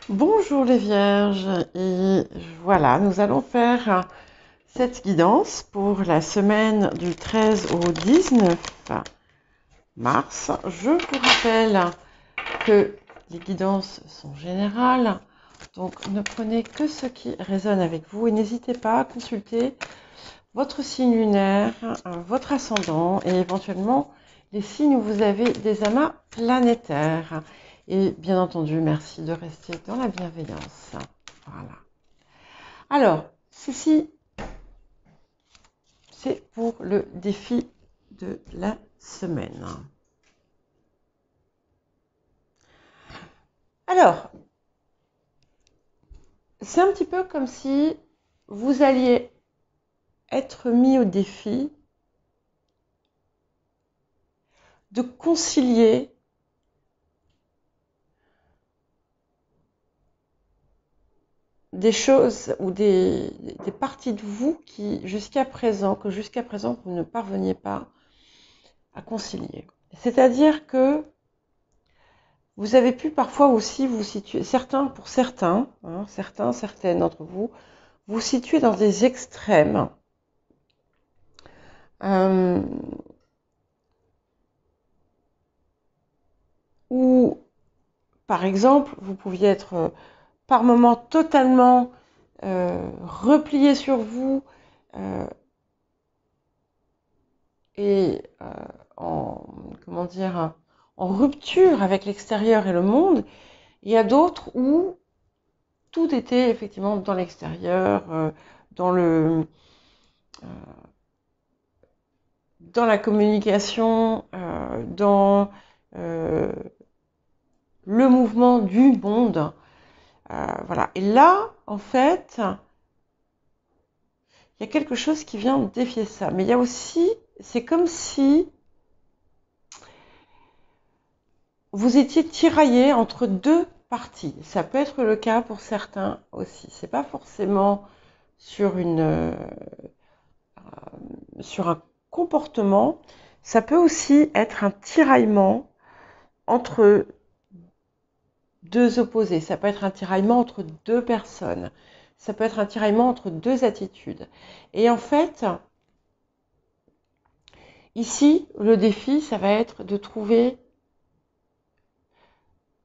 Bonjour les vierges, et voilà, nous allons faire cette guidance pour la semaine du 13 au 19 mars. Je vous rappelle que les guidances sont générales, donc ne prenez que ce qui résonne avec vous et n'hésitez pas à consulter votre signe lunaire, votre ascendant et éventuellement les signes où vous avez des amas planétaires. Et bien entendu, merci de rester dans la bienveillance. Voilà. Alors, ceci, c'est pour le défi de la semaine. Alors, c'est un petit peu comme si vous alliez être mis au défi de concilier des choses ou des parties de vous qui jusqu'à présent vous ne parveniez pas à concilier. C'est-à-dire que vous avez pu parfois aussi vous situer, certaines d'entre vous, vous situer dans des extrêmes. Où, par exemple, vous pouviez être par moments totalement replié sur vous et comment dire, en rupture avec l'extérieur et le monde. Il y a d'autres où tout était effectivement dans l'extérieur, dans la communication, dans le mouvement du monde. Voilà. Et là, en fait, il y a quelque chose qui vient défier ça. Mais il y a aussi, c'est comme si vous étiez tiraillé entre deux parties. Ça peut être le cas pour certains aussi. C'est pas forcément sur sur un comportement. Ça peut aussi être un tiraillement entre deux opposés. Ça peut être un tiraillement entre deux personnes. Ça peut être un tiraillement entre deux attitudes. Et en fait, ici, le défi, ça va être de trouver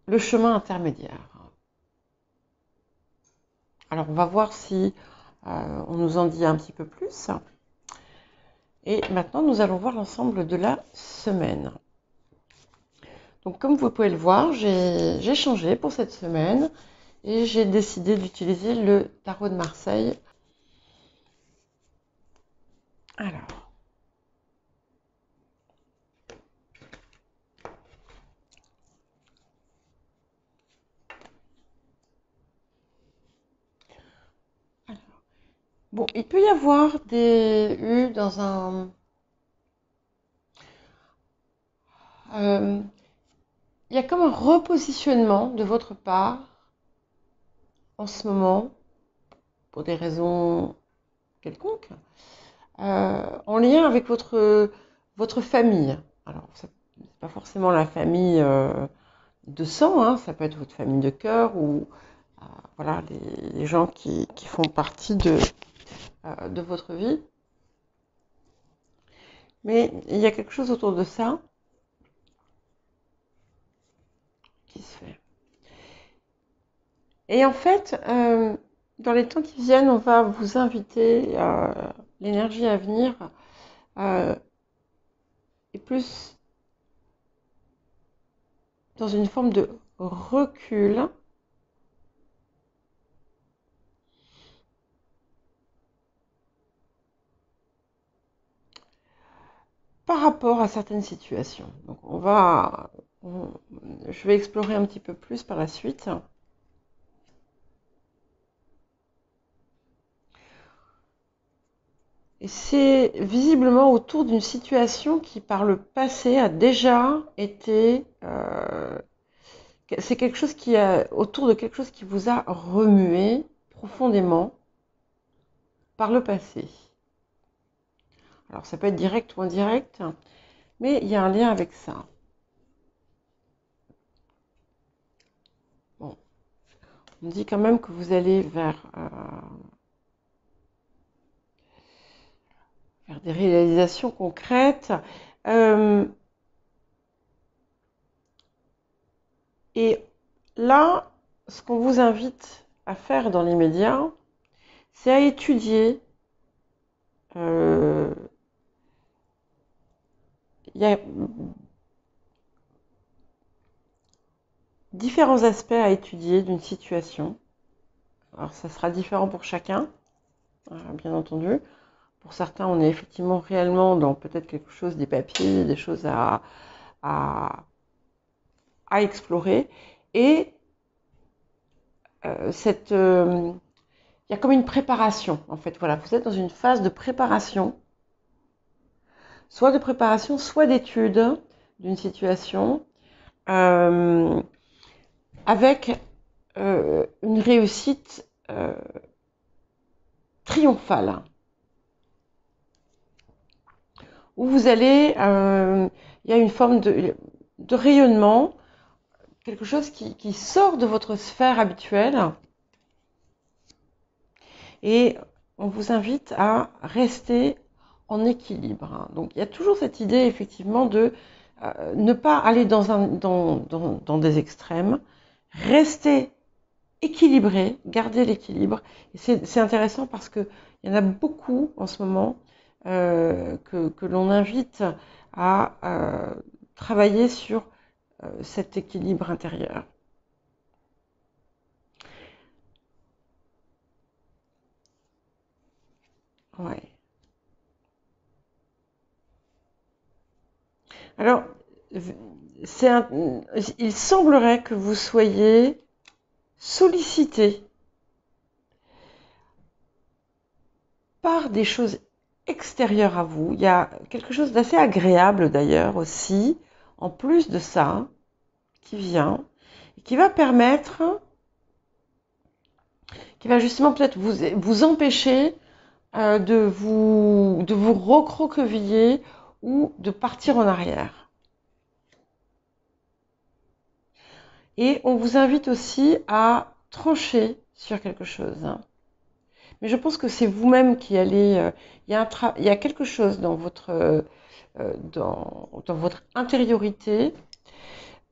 le chemin intermédiaire. Alors, on va voir si on nous en dit un petit peu plus. Et maintenant, nous allons voir l'ensemble de la semaine. Donc, comme vous pouvez le voir, j'ai changé pour cette semaine et j'ai décidé d'utiliser le tarot de Marseille. Alors, bon, il peut y avoir eu dans un... il y a comme un repositionnement de votre part en ce moment, pour des raisons quelconques, en lien avec votre famille. Alors, c'est pas forcément la famille de sang, hein, ça peut être votre famille de cœur ou voilà, les gens qui font partie de votre vie. Mais il y a quelque chose autour de ça qui se fait. Et en fait, dans les temps qui viennent, on va vous inviter, l'énergie à venir est plus dans une forme de recul par rapport à certaines situations. Donc je vais explorer un petit peu plus par la suite. Et c'est visiblement autour d'une situation qui, par le passé, a déjà été... c'est quelque chose autour de quelque chose qui vous a remué profondément par le passé. Alors, ça peut être direct ou indirect, mais il y a un lien avec ça. Bon. On me dit quand même que vous allez vers des réalisations concrètes. Et là, ce qu'on vous invite à faire dans l'immédiat, c'est à étudier. Il y a différents aspects à étudier d'une situation. Alors, ça sera différent pour chacun, bien entendu. Pour certains, on est effectivement réellement dans peut-être quelque chose, des papiers, des choses à explorer. Et il y a comme une préparation, en fait. Voilà, vous êtes dans une phase de préparation, soit de préparation, soit d'étude d'une situation, avec une réussite triomphale. Où vous allez, il y a une forme de rayonnement, quelque chose qui sort de votre sphère habituelle. Et on vous invite à rester en équilibre. Donc il y a toujours cette idée effectivement de ne pas aller dans des extrêmes, rester équilibré, garder l'équilibre. Et c'est intéressant parce qu'il y en a beaucoup en ce moment que l'on invite à travailler sur cet équilibre intérieur. Ouais. Alors, il semblerait que vous soyez sollicité par des choses extérieures à vous. Il y a quelque chose d'assez agréable d'ailleurs aussi, en plus de ça, qui vient, et qui va permettre, qui va justement peut-être vous empêcher de vous recroqueviller ou de partir en arrière. Et on vous invite aussi à trancher sur quelque chose. Mais je pense que c'est vous-même qui allez... il y a quelque chose dans votre intériorité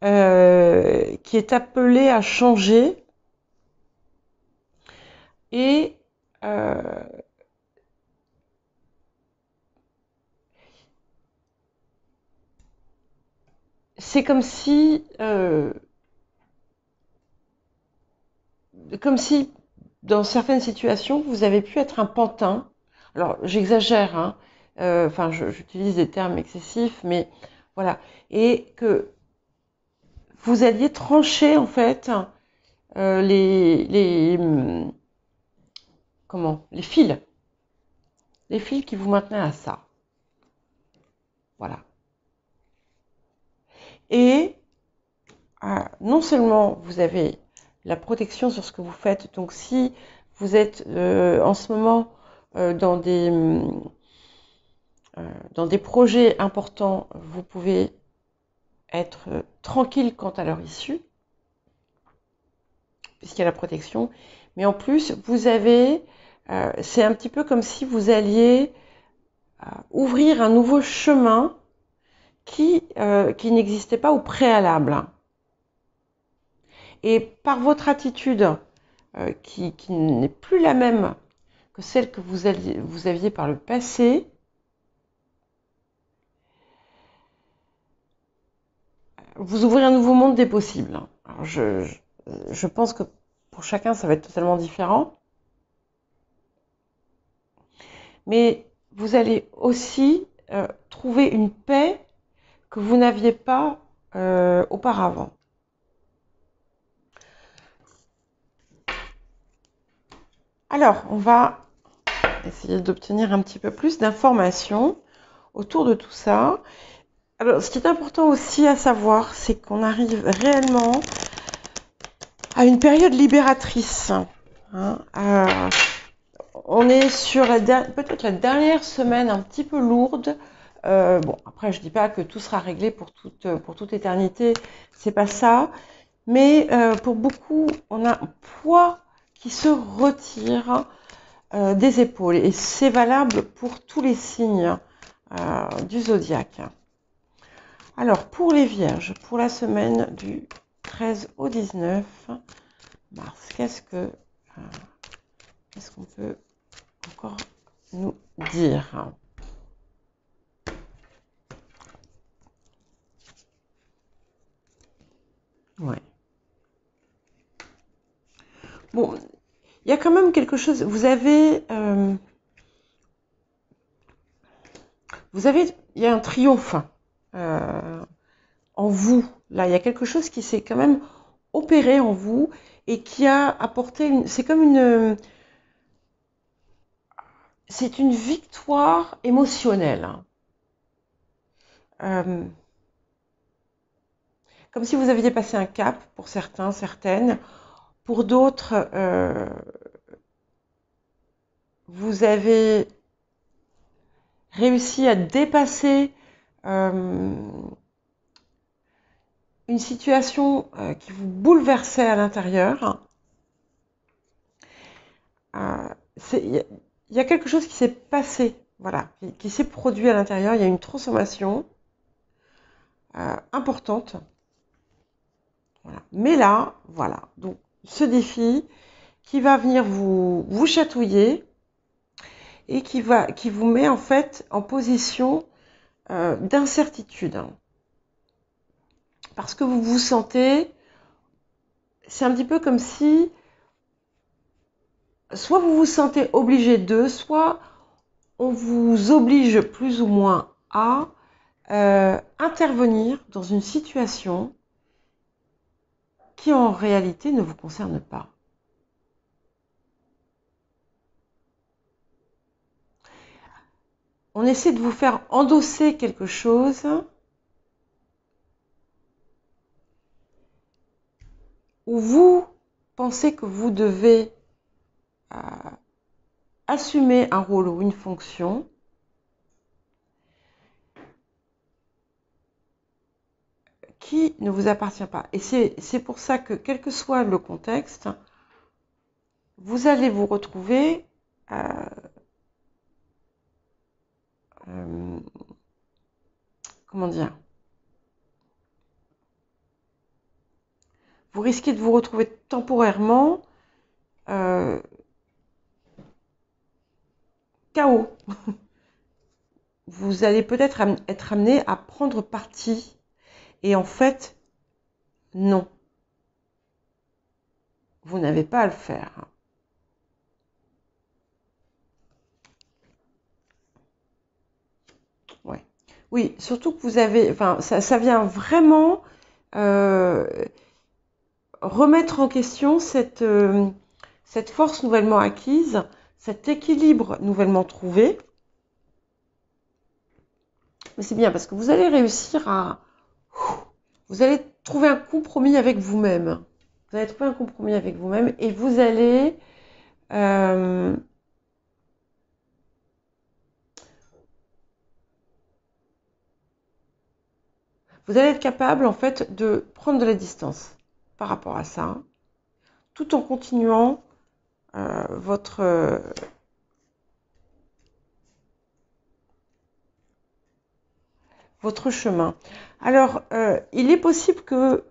qui est appelé à changer. Et c'est comme si dans certaines situations, vous avez pu être un pantin. Alors, j'exagère, hein. Enfin, j'utilise des termes excessifs, mais voilà. Et que vous alliez trancher, en fait, les fils qui vous maintenaient à ça. Voilà. Et non seulement vous avez la protection sur ce que vous faites, donc si vous êtes en ce moment dans des projets importants, vous pouvez être tranquille quant à leur issue, puisqu'il y a la protection. Mais en plus, vous avez, c'est un petit peu comme si vous alliez ouvrir un nouveau chemin qui n'existait pas au préalable. Et par votre attitude qui n'est plus la même que celle que vous aviez par le passé, vous ouvrez un nouveau monde des possibles. Alors je pense que pour chacun, ça va être totalement différent. Mais vous allez aussi trouver une paix que vous n'aviez pas auparavant. Alors, on va essayer d'obtenir un petit peu plus d'informations autour de tout ça. Alors, ce qui est important aussi à savoir, c'est qu'on arrive réellement à une période libératrice. Hein, on est sur peut-être la dernière semaine un petit peu lourde. Bon, après, je dis pas que tout sera réglé pour toute éternité. C'est pas ça. Mais pour beaucoup, on a un poids qui se retire des épaules. Et c'est valable pour tous les signes du zodiaque. Alors, pour les vierges, pour la semaine du 13 au 19 mars, qu'est-ce qu'on peut encore nous dire? Ouais. Bon, il y a quand même quelque chose. Il y a un triomphe en vous. Là, il y a quelque chose qui s'est quand même opéré en vous et qui a apporté c'est une victoire émotionnelle. Euh, Comme si vous aviez passé un cap pour certains, certaines. Pour d'autres, vous avez réussi à dépasser une situation qui vous bouleversait à l'intérieur. Il y a quelque chose qui s'est passé, voilà, qui s'est produit à l'intérieur. Il y a une transformation importante. Voilà. Mais là, voilà, donc ce défi qui va venir vous chatouiller et qui vous met en fait en position d'incertitude. Parce que vous vous sentez, c'est un petit peu comme si, soit vous vous sentez obligé de, soit on vous oblige plus ou moins à intervenir dans une situation qui en réalité ne vous concerne pas. On essaie de vous faire endosser quelque chose où vous pensez que vous devez assumer un rôle ou une fonction qui ne vous appartient pas. Et c'est pour ça que, quel que soit le contexte, vous allez vous retrouver comment dire, vous risquez de vous retrouver temporairement KO. Vous allez peut-être être amené à prendre parti. Et en fait, non. Vous n'avez pas à le faire. Ouais. Oui, surtout que vous avez, enfin, ça vient vraiment remettre en question cette force nouvellement acquise, cet équilibre nouvellement trouvé. Mais c'est bien parce que vous allez réussir vous allez trouver un compromis avec vous-même. Vous allez trouver un compromis avec vous-même et vous allez être capable en fait de prendre de la distance par rapport à ça, tout en continuant votre chemin. Alors, il est possible que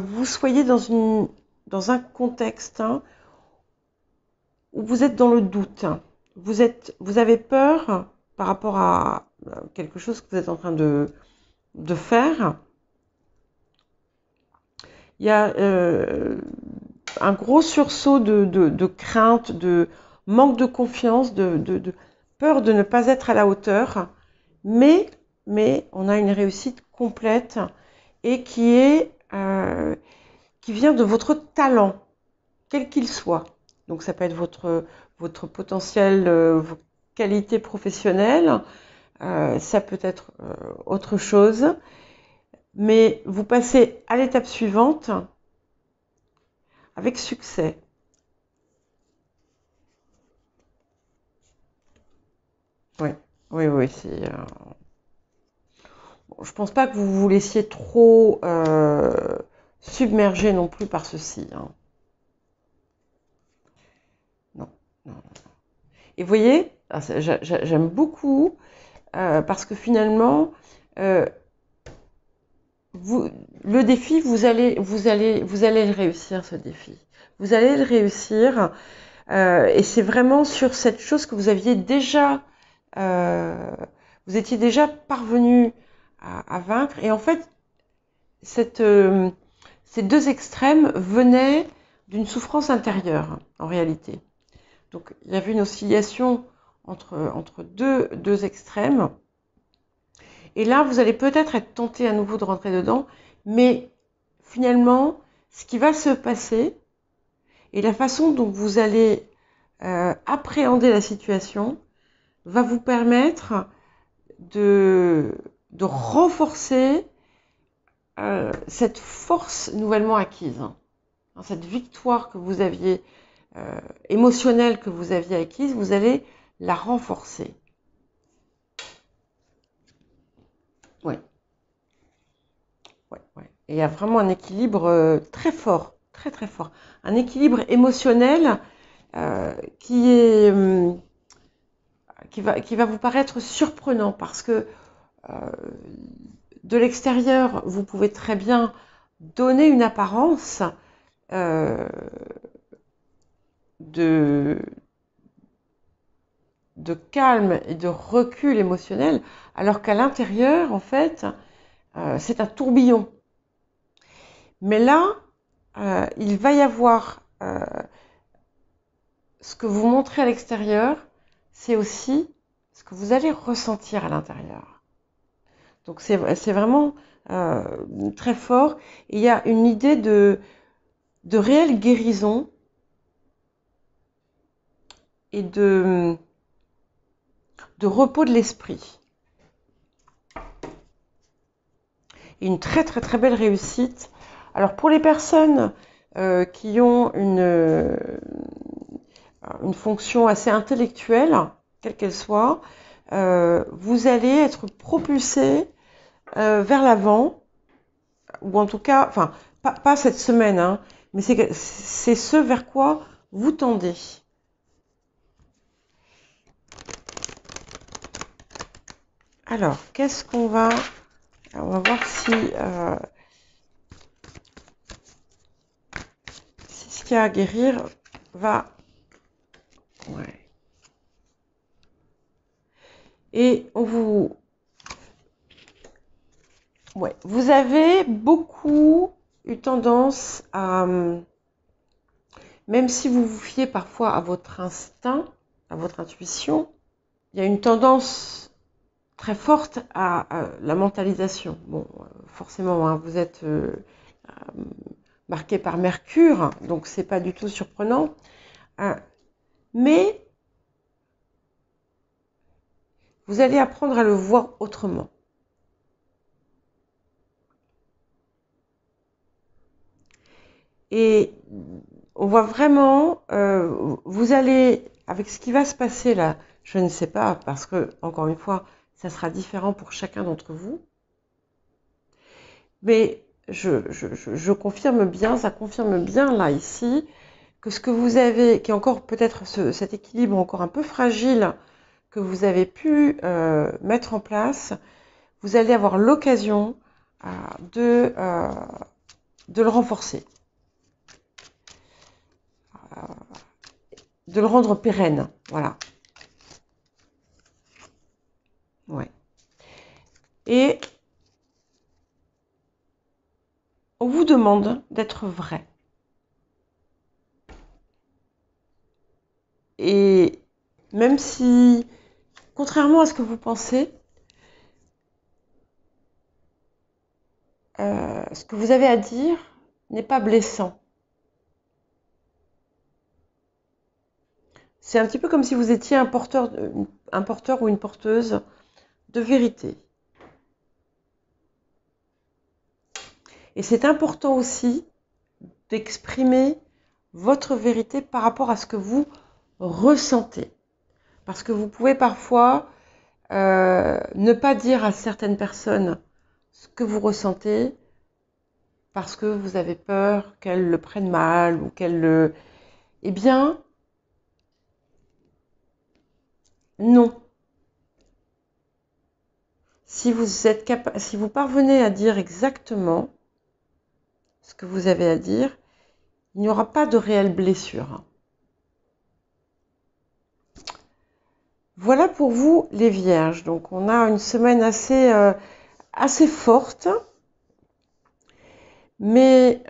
vous soyez dans un contexte où vous êtes dans le doute. Vous avez peur par rapport à quelque chose que vous êtes en train de faire. Il y a un gros sursaut de crainte, de manque de confiance, de peur de ne pas être à la hauteur. Mais on a une réussite complète et qui vient de votre talent, quel qu'il soit. Donc ça peut être votre potentiel, vos qualités professionnelles, ça peut être autre chose. Mais vous passez à l'étape suivante avec succès. Oui, oui, c'est. Bon, je pense pas que vous vous laissiez trop submergé non plus par ceci. Hein. Non, non. Et vous voyez, j'aime beaucoup parce que finalement, le défi, vous allez le réussir, ce défi. Vous allez le réussir. Et c'est vraiment sur cette chose que vous aviez déjà, vous étiez déjà parvenu à vaincre. Et en fait, ces deux extrêmes venaient d'une souffrance intérieure, en réalité. Donc, il y avait une oscillation entre deux extrêmes. Et là, vous allez peut-être être tenté à nouveau de rentrer dedans, mais finalement, ce qui va se passer et la façon dont vous allez appréhender la situation va vous permettre de renforcer cette force nouvellement acquise, hein, cette victoire que vous aviez émotionnelle que vous aviez acquise, vous allez la renforcer. Ouais. Ouais, ouais. Et il y a vraiment un équilibre très fort, très très fort. Un équilibre émotionnel qui est qui va vous paraître surprenant parce que de l'extérieur, vous pouvez très bien donner une apparence euh, de, de calme et de recul émotionnel, alors qu'à l'intérieur, en fait, c'est un tourbillon. Mais là, il va y avoir ce que vous montrez à l'extérieur, c'est aussi ce que vous allez ressentir à l'intérieur. Donc c'est vraiment très fort. Et il y a une idée de réelle guérison et de repos de l'esprit. Et une très très très belle réussite. Alors pour les personnes qui ont une fonction assez intellectuelle, quelle qu'elle soit, vous allez être propulsé vers l'avant, ou en tout cas, enfin, pas cette semaine, hein, mais c'est ce vers quoi vous tendez. Alors, qu'est-ce qu'on va... On va voir si ce qu'il y a à guérir va... Ouais. Et on vous... Ouais. Vous avez beaucoup eu tendance à... Même si vous vous fiez parfois à votre instinct, à votre intuition, il y a une tendance très forte à la mentalisation. Bon, forcément, hein, vous êtes marqué par Mercure, donc c'est pas du tout surprenant. Mais vous allez apprendre à le voir autrement. Et on voit vraiment, vous allez, avec ce qui va se passer là, je ne sais pas, parce que, encore une fois, ça sera différent pour chacun d'entre vous. Mais je confirme bien, ça confirme bien là, ici, que ce que vous avez, qui est encore peut-être cet équilibre encore un peu fragile, que vous avez pu mettre en place, vous allez avoir l'occasion de le renforcer, de le rendre pérenne. Voilà. Ouais. Et on vous demande d'être vrai. Et même si, contrairement à ce que vous pensez, ce que vous avez à dire n'est pas blessant. C'est un petit peu comme si vous étiez un porteur ou une porteuse de vérité. Et c'est important aussi d'exprimer votre vérité par rapport à ce que vous ressentez. Parce que vous pouvez parfois ne pas dire à certaines personnes ce que vous ressentez parce que vous avez peur qu'elle le prenne mal ou qu'elle le... Eh bien, non. Si vous êtes capable, si vous parvenez à dire exactement ce que vous avez à dire, il n'y aura pas de réelle blessure. Voilà pour vous les vierges. Donc on a une semaine assez forte, mais,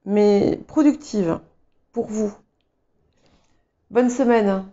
mais productive pour vous. Bonne semaine.